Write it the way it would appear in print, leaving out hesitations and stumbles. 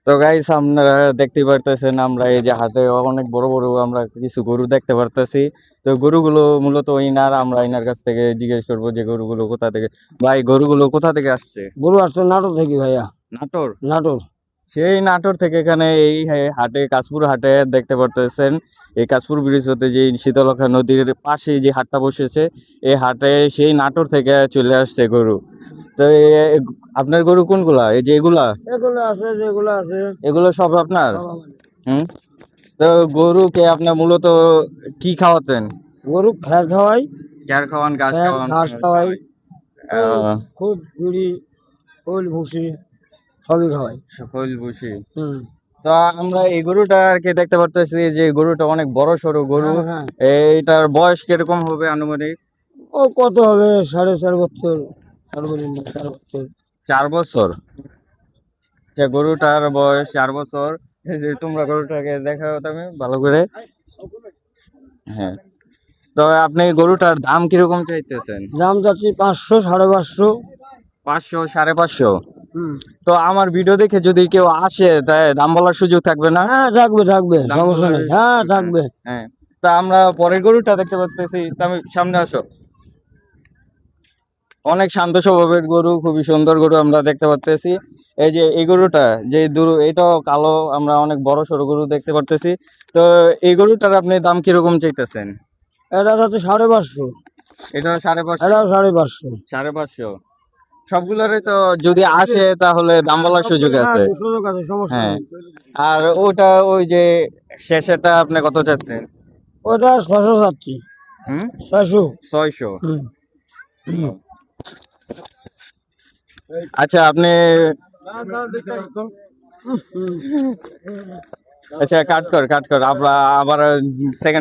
তো গাইস আপনারা দেখতে পারতেছেন আমরা এই যে হাটে অনেক বড় বড় আমরা কিছু গরু দেখতে পারতেছি। তো গরুগুলো মূলত ইনার, আমরা ইনার কাছ থেকে জিজ্ঞেস করবো যে গরুগুলো কোথা থেকে। ভাই, গরুগুলো কোথা থেকে আসছে? গরু আসছে নাটোর থেকে ভাইয়া। নাটোর? নাটোর। সেই নাটোর থেকে এখানে এই হাটে, কাশপুর হাটে দেখতে পারতেছেন। এই কাশপুর ব্রিজ হতে যে শীতলক্ষা নদীর পাশে যে হাটটা বসেছে, এই হাটে সেই নাটোর থেকে চলে আসছে গরু। তো আপনার গরু কোনগুলা? এই যে এগুলা? এগুলো আছে, যেগুলো আছে এগুলো সব আপনার? সব আমার। হুম। তো গরুকে আপনার মূলত কি খাওয়াতেন? গরু খ্যার খাওয়াই, খ্যার খাওয়ান, ঘাস খ্যার খাওয়ান? ঘাস খাওয়াই, আহ, খুব গুড়ি, খোল ভুসি সবই খাওয়াই। সকল বুঝি। হুম। তো আমরা এই গরুটাকে দেখতে পারতেছি যে গরুটা অনেক বড় সড়ো গরু। হ্যাঁ হ্যাঁ। এইটার বয়স কিরকম হবে আনুমানিক? ও কত হবে, 4.5 বছর, সর্বনিম্ন 4 বছর। 4 বছর? আচ্ছা, গরুটার বয়স 4 বছর। এই যে তোমরা গরুটাকে দেখাও তুমি ভালো করে। হ্যাঁ। তো আপনি গরুটার দাম কিরকম চাইতেছেন? দাম যাচ্ছি 500, 550। 500, 550? হুম। তো আমার ভিডিও দেখে যদি কেউ আসে, তাই দাম বলার সুযোগ থাকবে না? হ্যাঁ থাকবে থাকবে, দাম সমস্যা বলার নেই, হ্যাঁ হ্যাঁ, থাকবে। হ্যাঁ। তা আমরা পরের গরুটা দেখতে পাচ্তেছি, তুমি সামনে আসো। অনেক শান্ত স্বভাবের গরু, খুবই সুন্দর গরু আমরা দেখতে পাচ্তেছি। এই যে এই গরুটা, যে এটাও কালো, আমরা অনেক বড় সড়ো গরু দেখতে পারতেছি। তো এই গরুটার আপনি দাম কিরকম চাইতেছেন? এটা যাচ্ছে 550। এটা 550? এটাও 550। 550? সবগুলোরই তো যদি আসে তাহলে দাম বলার সুযোগ হ্যাঁ আছে। সুযোগ আছে, সমস্যা হ্যাঁ। নেই। আর ওটা, ওই যে শেষেরটা আপনি কত চাচ্ছেন? ওটা 600 যাচ্ছি। হুম। 600। 600? হুম। হুম। আচ্ছা, আপনি হুম। আচ্ছা, কাট কর, কাট কর। আমরা আবার সেকেন্ড